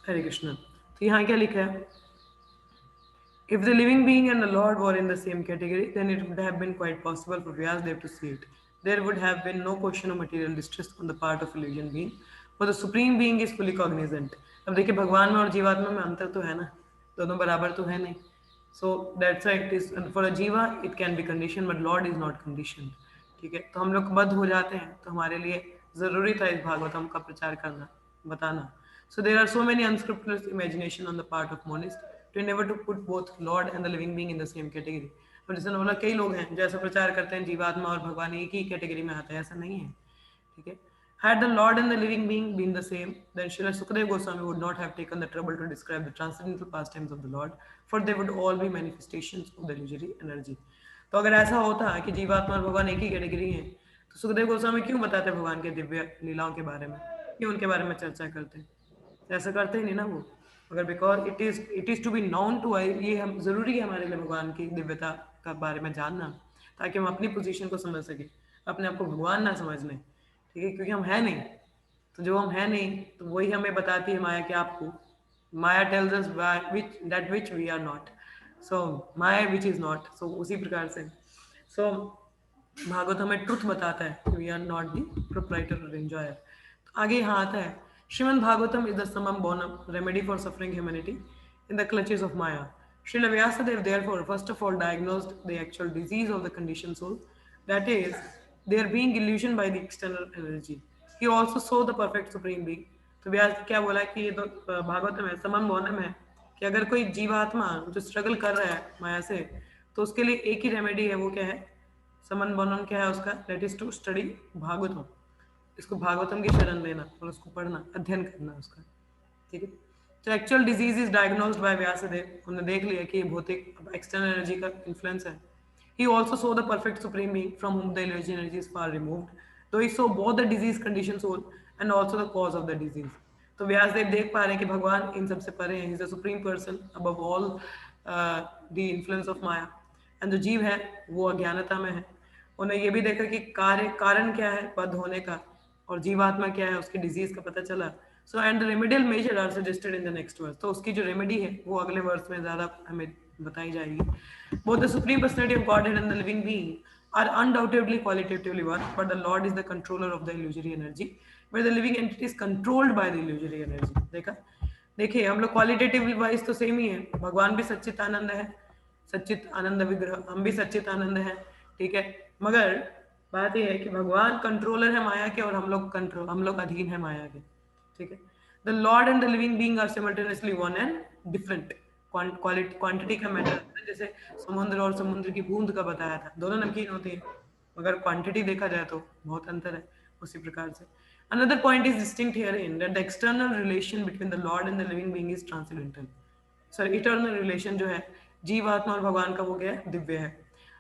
हरे कृष्ण। तो यहाँ क्या लिखा है? If the living being and the Lord were in the same category, then it would have been quite possible for Vyasadeva to see it. There would have been no question of material distress on the part of a living being, for the supreme being is fully cognizant. अब देखिए भगवान में और जीवात्मा में अंतर तो है ना, दोनों बराबर तो है नहीं. So that's why it is for a जीवा it can be conditioned, but Lord is not conditioned. ठीक है, तो हम लोग बद्ध हो जाते हैं, तो हमारे लिए जरूरी था इस भागवतम का प्रचार करना, बताना. So there are so many unscrupulous imagination on the part of monist to endeavor to put both Lord and the living being in the same category. और जैसे बोला कई लोग हैं जो ऐसा प्रचार करते हैं जीवात्मा और भगवान एक ही कैटेगरी में आता है, ऐसा नहीं है. ठीक है. Had the Lord and the living being been the same, then Srila Sukadeva Goswami would not have taken the trouble to describe the transcendental pastimes of the Lord, for they would all be manifestations of the illusory energy. तो अगर ऐसा होता कि जीवात्मा और भगवान एक ही category हैं, तो सुखदेव गोस्वामी क्यों बताते भगवान के दिव्य लीलाओं के बारे में, क्यों उनके बारे में चर्चा करते हैं? ऐसा करते ही नहीं ना वो. अगर because it is to be known to, ये हम ज़रूरी है हमारे लिए भगवान की दिव्यता का बारे में जानना, ताकि हम अपनी पोजीशन को समझ सकें, अपने आप को भगवान ना समझ लें. ठीक है, क्योंकि हम हैं नहीं. तो जो हम हैं नहीं, तो वही हमें बताती है माया कि आपको. Maya tells us which that which we are not. So maya which is not. So उसी प्रकार से सो भागवत हमें ट्रुथ बताता है, we are not the proprietor और एंजॉयर. तो आगे यहाँ आता है, Srimad Bhagavatam is the summum bonum remedy for suffering humanity in the clutches of Maya. Srila Vyasadeva therefore first of all diagnosed the actual disease of the conditioned soul, that is, their being illusioned by the external energy. He also saw the perfect supreme being. तो व्यास क्या बोला कि ये तो भागवत में समम bonum है कि अगर कोई जीवात्मा जो स्ट्रगल कर रहा है माया से, तो उसके लिए एक ही रेमेडी है. वो क्या है? समन बनन क्या है उसका? That is to study Bhagavatam. इसको भागवतम की शरण लेना और उसको पढ़ना, अध्ययन करना उसका. ठीक है. तो actual disease is diagnosed by Vyasadeva. हमने देख लिया कि ये भौतिक एक्सटर्नल एनर्जी का इन्फ्लुएंस है. He also saw the perfect supreme being from whom the illusion energy is far removed, तो he saw both the disease condition soul and also the cause of the disease. तो व्यासदेव देख पा रहे हैं कि भगवान इन सबसे परे हैं. He is the supreme person above all the influence of Maya. And जो जीव है वो अज्ञानता में है. उन्हें ये भी देखा कि कारण क्या है बद्ध होने का, और जीवात्मा क्या है उसके डिजीज का पता चला. So and the remedial measure are suggested in the next verse. तो उसकी जो रेमेडी है वो अगले वर्स में ज्यादा हमें बताई जाएगी. Both the supreme personality of God and the living being are undoubtedly qualitatively one, but the Lord is the controller of the illusory energy, where the living entity is controlled by the illusory energy. देखा? देखिए हम लोग qualitative wise तो same ही है. भगवान भी सच्चित आनंद है, सच्चित आनंद विग्रह, हम भी सच्चित आनंद है. ठीक है, मगर बात यह है कि भगवान कंट्रोलर है माया के और हम लोग अधीन है माया के. ठीक है. The lord and the living being are simultaneously one and different. Quantity का मैटर है. जैसे समुद्र और समुद्र की बूंद का बताया था, दोनों नमकीन होती है, मगर क्वांटिटी देखा जाए तो बहुत अंतर है. उसी प्रकार से another point is distinct herein that the external relation between the Lord and the living being is transcendental. Sir eternal relation जो है जीवात्मा और भगवान का वो क्या है? दिव्य है.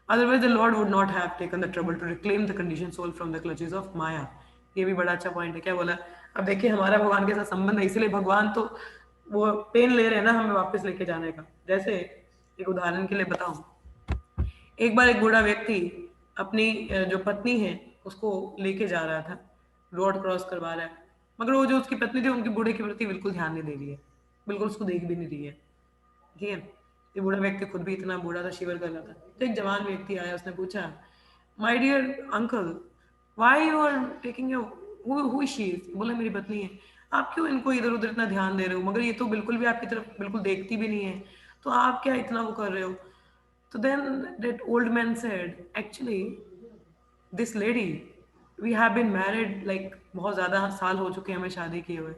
Otherwise the Lord would not have taken the trouble to reclaim the condition soul from the clutches of maya. ये भी बड़ा अच्छा पॉइंट है. क्या बोला? अब देखिए हमारा भगवान के साथ संबंध है, इसलिए भगवान तो वो पेन ले रहे हैं ना हमें वापस लेके जाने का. जैसे एक उदाहरण के लिए बताऊं, एक बार एक बूढ़ा व्यक्ति अपनी जो पत्नी है उसको लेके जा रहा था, रोड क्रॉस करवा रहा है, मगर वो जो उसकी पत्नी थी उनके बूढ़े के प्रति बिल्कुल ध्यान नहीं दे रही है, बिल्कुल उसको देख भी नहीं रही है. ठीक है. ये बूढ़ा व्यक्ति खुद भी इतना बूढ़ा था, शिवर कर रहा था. तो एक जवान व्यक्ति आया, उसने पूछा, my dear uncle, why you are taking your who she is. बोला मेरी पत्नी है. आप क्यों इनको इधर उधर इतना ध्यान दे रहे हो, मगर ये तो बिल्कुल भी आपकी तरफ बिल्कुल देखती भी नहीं है, तो आप क्या इतना वो कर रहे हो. तो then that old man said, actually this lady, we have been married like बहुत ज़्यादा साल हो चुके हैं हमें शादी किए हुए,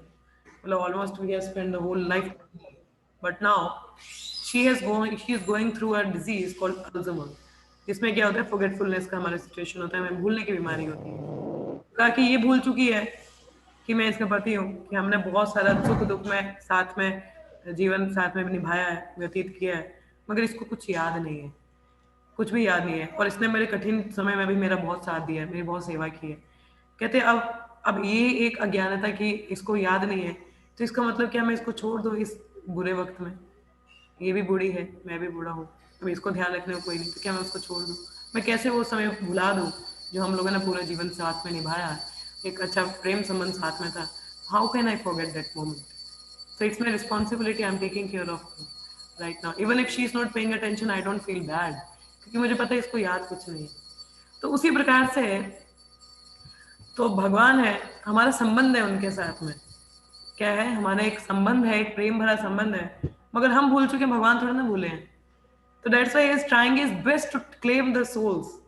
मतलब almost we have spend the whole life, but now she is going through a disease called Alzheimer, जिसमें क्या होता है फॉरगेटफुलनेस का हमारा सिचुएशन होता है, हमें भूलने की बीमारी होती है. कहा कि ये भूल चुकी है कि मैं इसका पति हूँ, कि हमने बहुत सारा सुख दुख में साथ में जीवन साथ में निभाया है, व्यतीत किया है, मगर इसको कुछ याद नहीं है, कुछ भी याद नहीं है. और इसने मेरे कठिन समय में भी मेरा बहुत साथ दिया है, मेरी बहुत सेवा की है. कहते अब ये एक अज्ञानता की इसको याद नहीं है, तो इसका मतलब क्या मैं इसको छोड़ दूँ इस बुरे वक्त में? ये भी बूढ़ी है, मैं भी बूढ़ा हूँ, अब इसको ध्यान रखने को कोई नहीं, तो क्या मैं उसको छोड़ दूँ? मैं कैसे वो समय भुला दूँ जो हम लोगों ने पूरा जीवन साथ में निभाया, एक अच्छा प्रेम संबंध साथ में था. How can I forget that moment? So it's my responsibility. I'm taking care of her right now. Even if she's not paying attention, I don't feel bad. क्योंकि मुझे पता है इसको याद कुछ नहीं है। तो उसी प्रकार से तो भगवान है, हमारा संबंध है उनके साथ में। क्या है, हमारा एक संबंध है, एक प्रेम भरा संबंध है, मगर हम भूल चुके हैं, भगवान थोड़ा ना भूले हैं। तो that's why he is trying his best to claim the souls.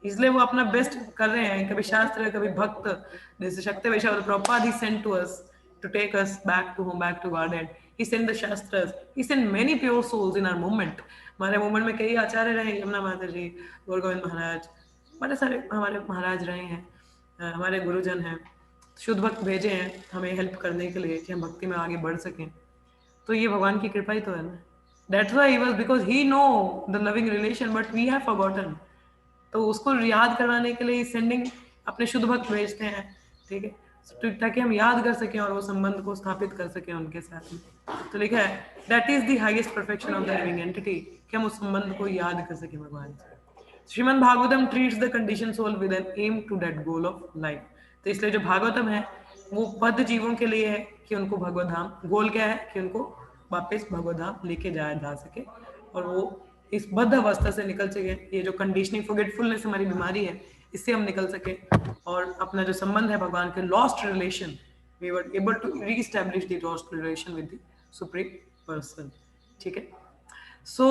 इसलिए वो अपना बेस्ट कर रहे हैं, कभी शास्त्र, कभी भक्त, जैसे शक्ति वैष्णव Prabhupada he sent to us to take us back to home, back to Godhead. He sent the Shastras. He sent many pure souls in our movement. हमारे मूवमेंट में कई आचार्य रहे, यमुना माता जी, गौर गोविंद महाराज, बड़े सारे हमारे महाराज रहे हैं, हमारे गुरुजन हैं, शुद्ध भक्त भेजे हैं हमें हेल्प करने के लिए कि हम भक्ति में आगे बढ़ सकें। तो ये भगवान की कृपा ही तो है ना। That's why he was, because he know the loving relation, but we have forgotten. तो उसको याद करवाने के लिए सेंडिंग अपने शुद्ध भक्त भेजते हैं, ठीक है, ताकि हम याद कर सकें और वो संबंध को स्थापित कर सकें उनके साथ में। तो लिखा है that is the highest perfection of the living entity, कि हम उस संबंध को याद कर सकें भगवान से। Shrimad Bhagavatam treats the condition soul with an aim to that goal of life. तो इसलिए जो भागवतम है वो बद्ध जीवों के लिए है कि उनको भगवत धाम, गोल क्या है कि उनको वापस भगवत धाम लेके जाया जा सके और वो इस बद्ध अवस्था से निकल सके। ये जो कंडीशनिंग फॉरगेटफुलनेस हमारी बीमारी है, इससे हम निकल सके और अपना जो संबंध है भगवान के, lost relation, we were able to reestablish the lost relation with the supreme person. ठीक है, सो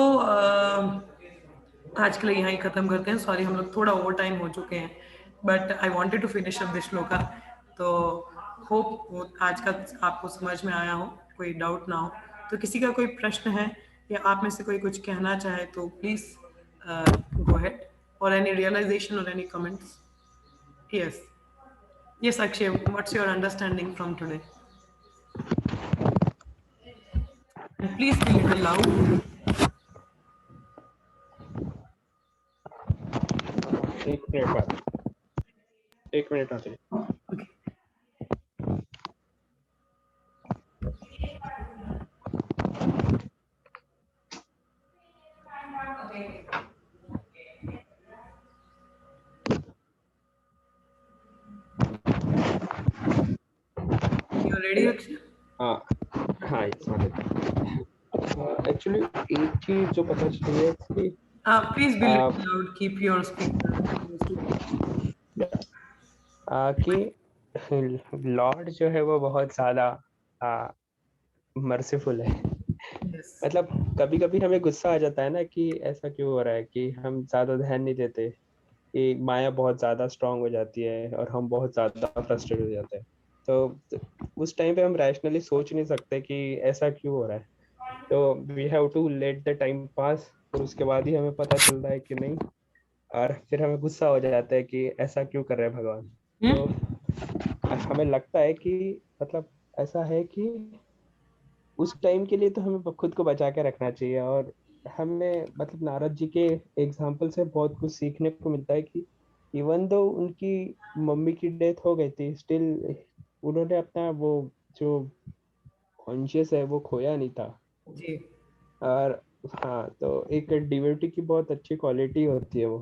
आज के लिए यहाँ ही खत्म करते हैं। सॉरी, हम लोग थोड़ा ओवर टाइम हो चुके हैं, but I wanted to finish up this shloka. तो होप आज का आपको समझ में आया हो, कोई डाउट ना हो। तो किसी का कोई प्रश्न है या आप में से कोई कुछ कहना चाहे तो प्लीज गो अहेड, और एनी रियलाइजेशन और any comments. Yes yes Akshay, what's your understanding from today? Please speak it loud. एक मिनट आते हैं। रेडी अक्षय? हाँ एक्चुअली एक चीज जो पता चली है कि please be loud, keep your speaker कि लॉर्ड जो है वो बहुत ज्यादा मर्सीफुल है। मतलब कभी कभी हमें गुस्सा आ जाता है ना कि ऐसा क्यों हो रहा है, कि हम ज्यादा ध्यान नहीं देते, कि माया बहुत ज्यादा स्ट्रांग हो जाती है और हम बहुत ज्यादा फ्रस्ट्रेट हो जाते हैं। तो उस टाइम पे हम रैशनली सोच नहीं सकते कि ऐसा क्यों हो रहा है। तो we have to let the time pass, और उसके बाद ही हमें पता चलता है कि नहीं, और फिर हमें गुस्सा हो जाता है कि ऐसा क्यों कर रहे हैं भगवान। तो हमें लगता है कि मतलब ऐसा है कि उस टाइम के लिए तो हमें खुद को बचा के रखना चाहिए। और हमें मतलब नारद जी के एग्जाम्पल से बहुत कुछ सीखने को मिलता है कि इवन दो उनकी मम्मी की डेथ हो गई थी, स्टिल उन्होंने अपना वो जो कॉन्शियस है वो खोया नहीं था जी। और हाँ, तो एक डिवोटी की बहुत अच्छी क्वालिटी होती है वो,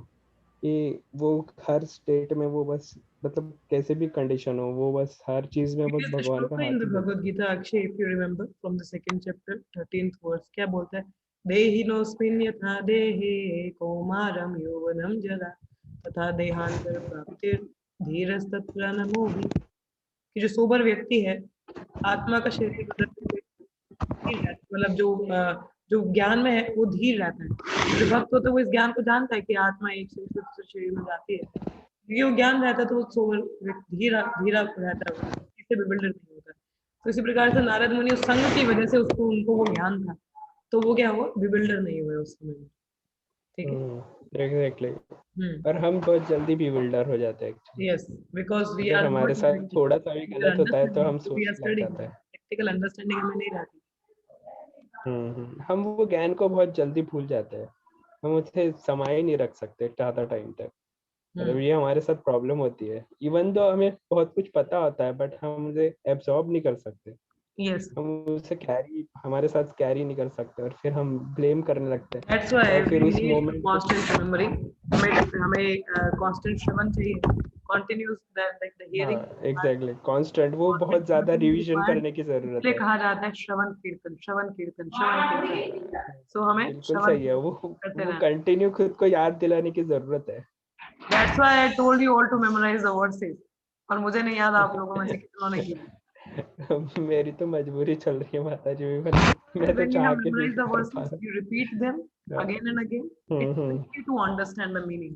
कि वो हर स्टेट में वो बस मतलब कैसे भी कंडीशन हो वो बस हर चीज में बस भगवान का हाथ इन द ही भगवद गीता अक्षय, if you remember from the second chapter 13th verse, क्या बोलता है? देहिनोऽस्मिन् यथा देहे कौमारं यौवनं जरा तथा देहांतर प्राप्तिर धीरस्तत्र न मोहि। कि जो सोबर व्यक्ति है, आत्मा का शरीर बदलते हुए धीर रहता है, मतलब जो ज्ञान में है वो धीर रहता है। जो भक्त होता है वो इस ज्ञान को जानता है कि आत्मा एक शरीर से दूसरे शरीर में जाती है, ये वो ज्ञान रहता है, तो वो सोवर धीरा धीरा रहता है, इससे बिल्डर नहीं होता। तो इसी प्रकार से नारद मुनि उस संग की वजह से उसको उनको वो ज्ञान था, तो वो क्या हुआ, बिल्डर नहीं हुए उस समय में। ठीक है, एग्जैक्टली। पर हम बहुत जल्दी भी बिल्डर हो जाते हैं। यस, बिकॉज वी अगर आर हमारे नॉट साथ थोड़ा सा भी गलत होता है तो हम वी सोचने आर लग स्टडीइंग, जाते हैं। प्रैक्टिकल अंडरस्टैंडिंग हमें नहीं रहती। हम वो ज्ञान को बहुत जल्दी भूल जाते हैं, हम उसे समाये नहीं रख सकते ज्यादा टाइम तक। मतलब ये हमारे साथ प्रॉब्लम होती है। इवन दो हमें बहुत कुछ पता होता है बट हम उसे एब्सॉर्ब नहीं कर सकते। यस, हम उसे कैरी हमारे साथ कैरी नहीं कर सकते और फिर हम ब्लेम करने लगते हैं। दैट्स व्हाई और फिर वी उस नीड मोमेंट कांस्टेंट रिमेमरिंग। हमें कांस्टेंट श्रवण चाहिए, continues that like the hearing. हाँ एग्जैक्टली कांस्टेंट, वो बहुत ज्यादा रिवीजन करने की जरूरत इसलिए है। कहा जाता है श्रवण कीर्तन, श्रवण कीर्तन, श्रवण कीर्तन। सो हमें बिल्कुल श्रवण सही है, वो करते वो रहना। कंटिन्यू खुद को याद दिलाने की जरूरत है। That's why I told you all to memorize the verses. और मुझे नहीं याद आप लोगों में से कितनों ने किया। मेरी तो मजबूरी चल रही है माता जी, मैं तो When you चाह have के नहीं memorized the कर पा verses, रहा। you repeat them again and again. It helps you to understand the meaning.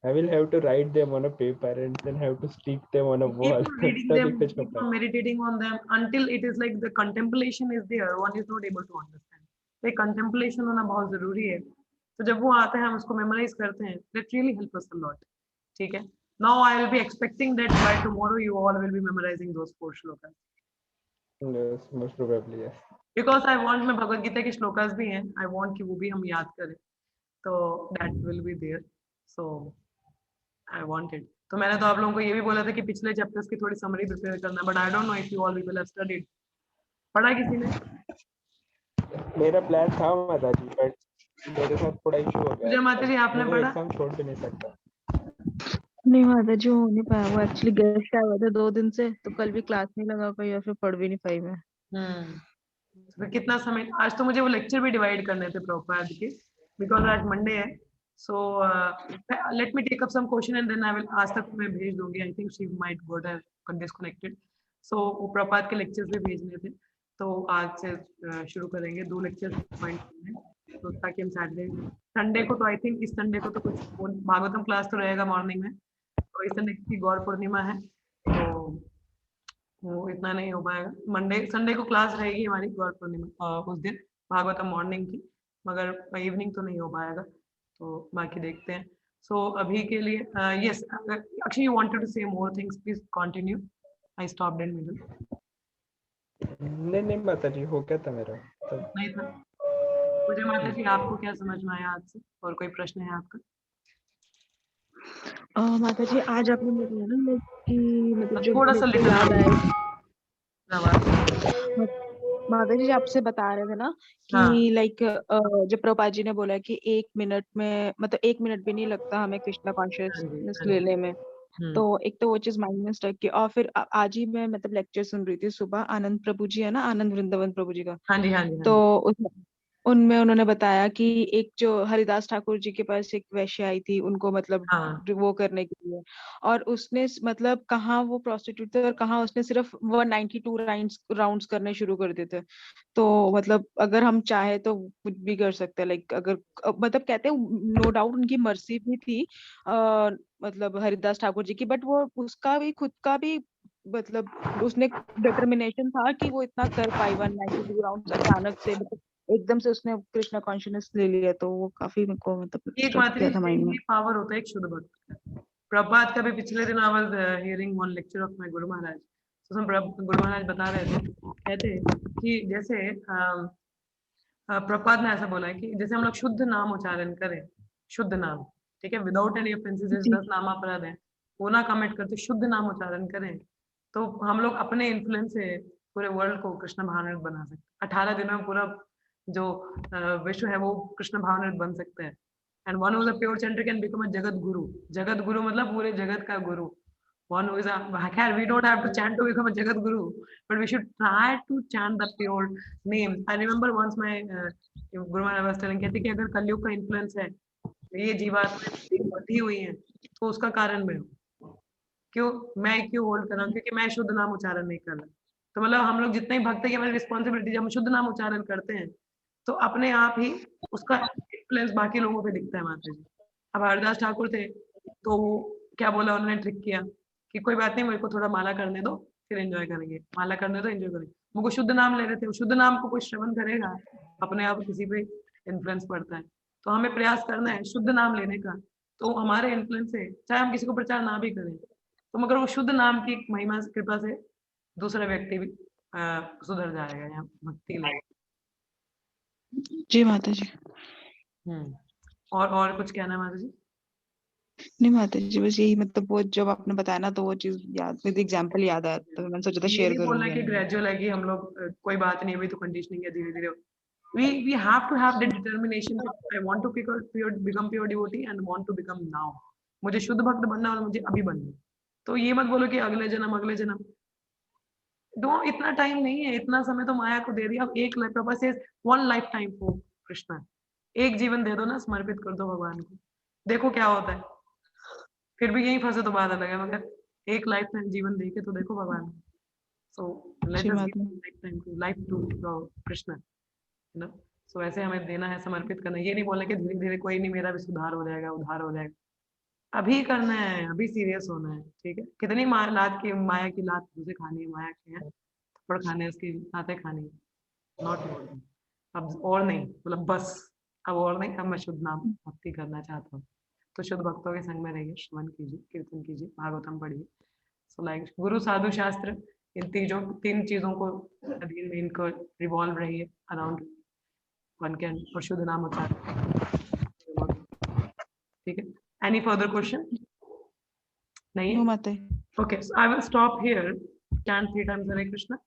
I will have to write them on a paper and then have to stick them on a Keep wall. on reading तभी them, कुछ हो keep पाए। on meditating on them until it is like the contemplation is there. One is not able to understand. तो contemplation होना बहुत जरूरी है। तो जब वो आता है हम उसको memorize करते हैं. That really helps us a lot. ठीक है? Now I will be expecting that by tomorrow you all will be memorizing those 4 shlokas. Yes, most probably yes. Because I want में भगवत गीता के श्लोकास भी हैं. I want कि वो भी हम याद करें. तो that will be there. So I wanted. तो मैंने तो आप लोगों को ये भी बोला था कि पिछले चैप्टर्स की थोड़ी समरी प्रिपेयर करना, but I don't know if you all people have studied. पढ़ा किसी ने? मेरा प्लान था माता जी, बट मेरे साथ थोड़ा इशू हो गया। मुझे माता जी आपने मैं पढ़ा? एग्जाम छोड़ भी नहीं सकता। नहीं माता जी, हो नहीं पाया। वो एक्चुअली गेस्ट आए हुए थे 2 दिन से, तो कल भी क्लास नहीं लगा पाई और फिर पढ़ भी नहीं पाई मैं। तो फिर कितना समय? आज तो मुझे वो लेक्चर भी डिवाइड करने थे प्रॉपर के, बिकॉज आज मंडे है। So let me take up some question and then I will, आज तक मैं भेज दूंगी। I think she might got disconnected. So वो प्रपात के लेक्चर्स भी भेजने थे, तो आज से शुरू करेंगे। 2 लेक्चर पॉइंट करने, तो ताकि हम सैटरडे संडे को, तो आई थिंक इस संडे को तो कुछ भागवतम क्लास तो रहेगा मॉर्निंग में, तो इस संडे की गौर पूर्णिमा है, तो वो इतना नहीं हो पाएगा। मंडे संडे को क्लास रहेगी हमारी गौर पूर्णिमा उस दिन भागवतम मॉर्निंग की, मगर इवनिंग तो नहीं हो पाएगा, तो बाकी देखते हैं। सो अभी के लिए yes, actually you wanted to say more things, please continue. I stopped in middle. नहीं माता जी, हो गया था मेरा तो। नहीं था मुझे। माता जी आपको क्या समझ में आया आज से, और कोई प्रश्न है आपका? माता जी आज आपने बताया ना कि मतलब जो थोड़ा मेरे सा को लिटिल याद आया, आवाज। माता जी आपसे बता रहे थे ना कि हाँ लाइक जब प्रभुपाद जी ने बोला कि 1 मिनट में, मतलब 1 मिनट भी नहीं लगता हमें कृष्णा हाँ जी, कॉन्शियसनेस हाँ जी। लेने में। तो एक तो वो चीज माइंड में स्टक की, और फिर आज ही मैं मतलब लेक्चर सुन रही थी सुबह, आनंद प्रभु जी है ना, आनंद वृंदावन प्रभु जी का। हाँ जी, हाँ जी, हाँ तो जी। उनमें उन्होंने बताया कि एक जो हरिदास ठाकुर जी के पास एक वैश्य आई थी, उनको मतलब हाँ वो करने के लिए, और उसने मतलब कहाँ वो प्रोस्टिट्यूट थे और कहाँ उसने सिर्फ 192 राउंड्स करने शुरू कर दिए थे। तो मतलब अगर हम चाहे तो कुछ भी कर सकते हैं, लाइक अगर मतलब कहते हैं नो डाउट उनकी मर्जी भी थी मतलब हरिदास ठाकुर जी की, बट वो उसका भी खुद का भी मतलब उसने डिटर्मिनेशन था कि वो इतना कर पाई 192 राउंड्स अचानक से, मतलब एकदम से उसने कृष्णा कॉन्शियसनेस ले लिया। तो वो काफी मेरे को मतलब एक स्ट्रक मात्र किया था माइंड में। पावर होता है एक शुद्ध भक्त का। प्रभात का भी पिछले दिन I was hearing one lecture of my Guru Maharaj, तो उसमें गुरु महाराज बता रहे थे, कहते कि जैसे प्रभात ने ऐसा बोला है कि जैसे हम लोग शुद्ध नाम उच्चारण करें, शुद्ध नाम, ठीक है, विदाउट एनी ऑफेंसेस, जैसे जी 10 नाम अपराध है वो ना कमिट करते, शुद्ध नाम उच्चारण करें, तो हम लोग अपने इन्फ्लुएंस से पूरे वर्ल्ड को कृष्ण भावनामृत बना सकते हैं। 18 दिनों में पूरा जो विश्व है वो कृष्ण भावनामृत बन सकते हैं। And one who is a pure chanter can become a jagat guru. Jagat Guru मतलब पूरे जगत का गुरु। One who is a, we don't have to chant to become a Jagat Guru, but we should try to chant the pure name. I remember once my Guru Maharaj was telling, कहते कि अगर कलयुग का influence है, ये जीवात्मा बढ़ी हुई है, तो उसका कारण मैं हूँ। मैं क्यों होल्ड कर रहा हूँ? क्योंकि मैं शुद्ध नाम उच्चारण नहीं कर रहा। तो मतलब हम लोग जितने ही भक्त है, हमारी रिस्पॉन्सिबिलिटी, जब हम शुद्ध नाम उच्चारण करते हैं तो अपने आप ही उसका इन्फ्लुएंस बाकी लोगों पे दिखता है। माता जी अब हरदास ठाकुर थे, तो वो क्या बोला उन्होंने, ट्रिक किया कि कोई बात नहीं, मेरे को थोड़ा माला करने दो, फिर एंजॉय करेंगे, माला करने दो, एंजॉय करेंगे। मुझको शुद्ध नाम ले रहे थे, शुद्ध नाम को कोई श्रवण करेगा, अपने आप किसी पे इन्फ्लुएंस पड़ता है। तो हमें प्रयास करना है शुद्ध नाम लेने का, तो हमारे इन्फ्लुएंस से चाहे हम किसी को प्रचार ना भी करें, तो मगर वो शुद्ध नाम की महिमा कृपा से दूसरा व्यक्ति भी सुधर जाएगा या भक्ति लेगा। जी माता जी। और कुछ कहना है माता जी? नहीं माता जी, बस यही, मतलब वो जब आपने बताया ना तो वो चीज याद, विद एग्जांपल याद आया, तो मैंने सोचा था शेयर यही बोलना करूंगी है कि उन्हें। ग्रेजुअल है कि हम लोग कोई बात नहीं, अभी तो कंडीशनिंग है, धीरे धीरे we have to have the determination that I want to become pure devotee and want to become now. मुझे शुद्ध भक्त बनना और मुझे अभी बनना है। तो ये मत बोलो कि अगले जन्म दो, इतना टाइम नहीं है, इतना समय तो माया को दे दिया। अब एक लाइफ, प्रभा से 1 लाइफ टाइम फॉर कृष्णा, एक जीवन दे दो ना, समर्पित कर दो भगवान को, देखो क्या होता है। फिर भी यहीं फंसे तो बात अलग है, मगर एक लाइफ टाइम जीवन दे के तो देखो भगवान को। सो लेट अच्छी अस बात है। Give life to Krishna, you know. So ऐसे हमें देना है, समर्पित करना है। ये नहीं बोलना कि धीरे धीरे कोई नहीं, मेरा भी सुधार हो जाएगा, उधार हो जाएगा। अभी करना है, अभी सीरियस होना है, ठीक है। कितनी माया की लात तुझे खानी है, माया की है, थप्पड़ खाने हैं, उसकी लातें खानी है, नॉट मोर। अब और नहीं, मतलब बस, अब और नहीं, अब मैं शुद्ध नाम भक्ति करना चाहता हूँ। तो शुद्ध भक्तों के संग में रहिए, श्रवण कीजिए, कीर्तन कीजिए, भागवतम पढ़िए। सो लाइक गुरु साधु शास्त्र, इन तीन चीजों को अधीन में इनको रिवॉल्व रहिए अराउंड वन कैन, और शुद्ध नाम उच्चारण, ठीक है। Any further question? नहीं नो है? माता। Okay, so I will stop here. Chant 3 times Hare Krishna.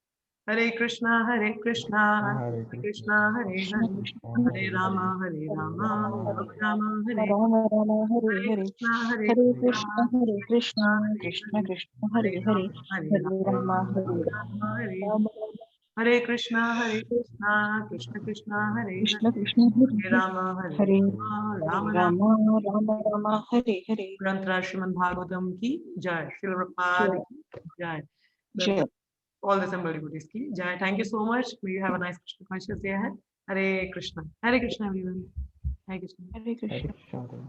Hare Krishna, Hare Krishna, Hare Krishna Krishna, Hare Krishna Hare, Krishna Hare Rama, Hare Rama, Rama Rama, Hare Ram Ram Hare Hare Hare, Krishna, Hare Hare Krishna, Krishna Krishna Krishna Krishna, Krishna Hare Hare Hare, Rama, Hare Hare Rama, Ram Hare Rama Hare Ram, Hare Krishna, Krishna Krishna, Hare Krishna Hare, Krishna Hare Hare Hare, Rama, Hare Hare Rama, Rama Ram Rama। Ram Ram Hare Hare. ग्रंथ श्रीमद् भागवतम की जय, श्रील प्रभुपाद जय की जय, जय। all the assembled devotees की जय। Thank you so much. May you have a nice Krishna conscious day ahead. Hare Krishna. Hare Krishna everyone. Hare Krishna. Hare Krishna. Krishna.